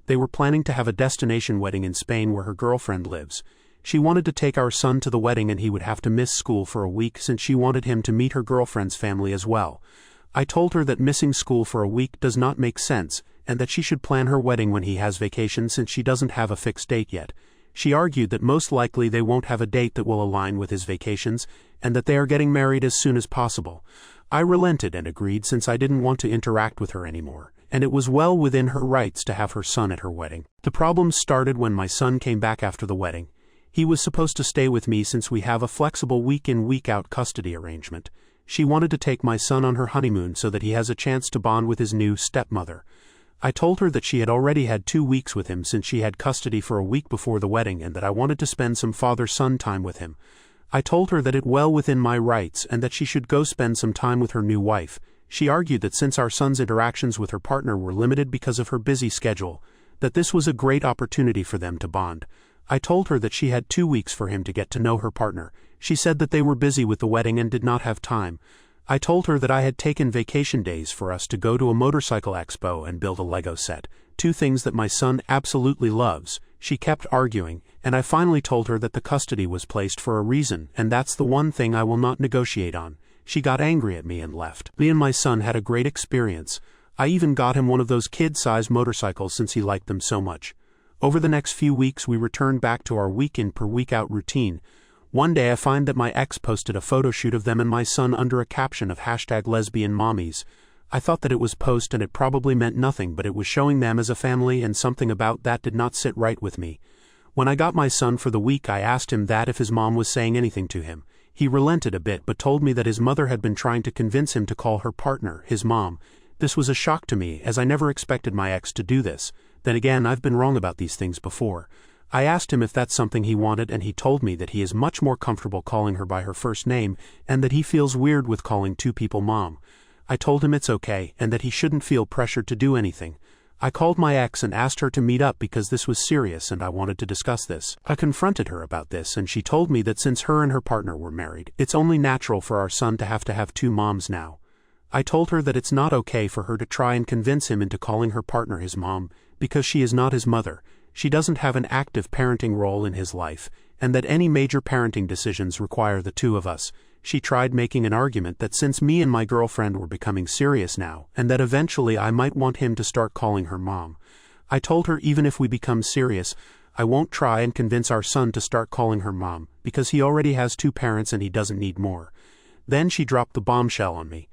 They were planning to have a destination wedding in Spain where her girlfriend lives. She wanted to take our son to the wedding and he would have to miss school for a week since she wanted him to meet her girlfriend's family as well. I told her that missing school for a week does not make sense, and that she should plan her wedding when he has vacation since she doesn't have a fixed date yet. She argued that most likely they won't have a date that will align with his vacations, and that they are getting married as soon as possible. I relented and agreed since I didn't want to interact with her anymore, and it was well within her rights to have her son at her wedding. The problem started when my son came back after the wedding. He was supposed to stay with me since we have a flexible week-in week-out custody arrangement. She wanted to take my son on her honeymoon so that he has a chance to bond with his new stepmother. I told her that she had already had 2 weeks with him since she had custody for a week before the wedding and that I wanted to spend some father-son time with him. I told her that it well within my rights and that she should go spend some time with her new wife. She argued that since our son's interactions with her partner were limited because of her busy schedule, that this was a great opportunity for them to bond. I told her that she had 2 weeks for him to get to know her partner. She said that they were busy with the wedding and did not have time. I told her that I had taken vacation days for us to go to a motorcycle expo and build a Lego set, 2 things that my son absolutely loves. She kept arguing, and I finally told her that the custody was placed for a reason, and that's the one thing I will not negotiate on. She got angry at me and left. Me and my son had a great experience. I even got him one of those kid-sized motorcycles since he liked them so much. Over the next few weeks we returned back to our week-in per week-out routine. One day I find that my ex posted a photo shoot of them and my son under a caption of #lesbianmommies. I thought that it was post and it probably meant nothing, but it was showing them as a family, and something about that did not sit right with me. When I got my son for the week I asked him that if his mom was saying anything to him. He relented a bit but told me that his mother had been trying to convince him to call her partner his mom. This was a shock to me, as I never expected my ex to do this. Then again, I've been wrong about these things before. I asked him if that's something he wanted and he told me that he is much more comfortable calling her by her first name and that he feels weird with calling 2 people mom. I told him it's okay and that he shouldn't feel pressured to do anything. I called my ex and asked her to meet up because this was serious and I wanted to discuss this. I confronted her about this and she told me that since her and her partner were married, it's only natural for our son to have 2 moms now. I told her that it's not okay for her to try and convince him into calling her partner his mom, because she is not his mother. She doesn't have an active parenting role in his life, and that any major parenting decisions require the 2 of us. She tried making an argument that since me and my girlfriend were becoming serious now, and that eventually I might want him to start calling her mom. I told her even if we become serious, I won't try and convince our son to start calling her mom, because he already has 2 parents and he doesn't need more. Then she dropped the bombshell on me.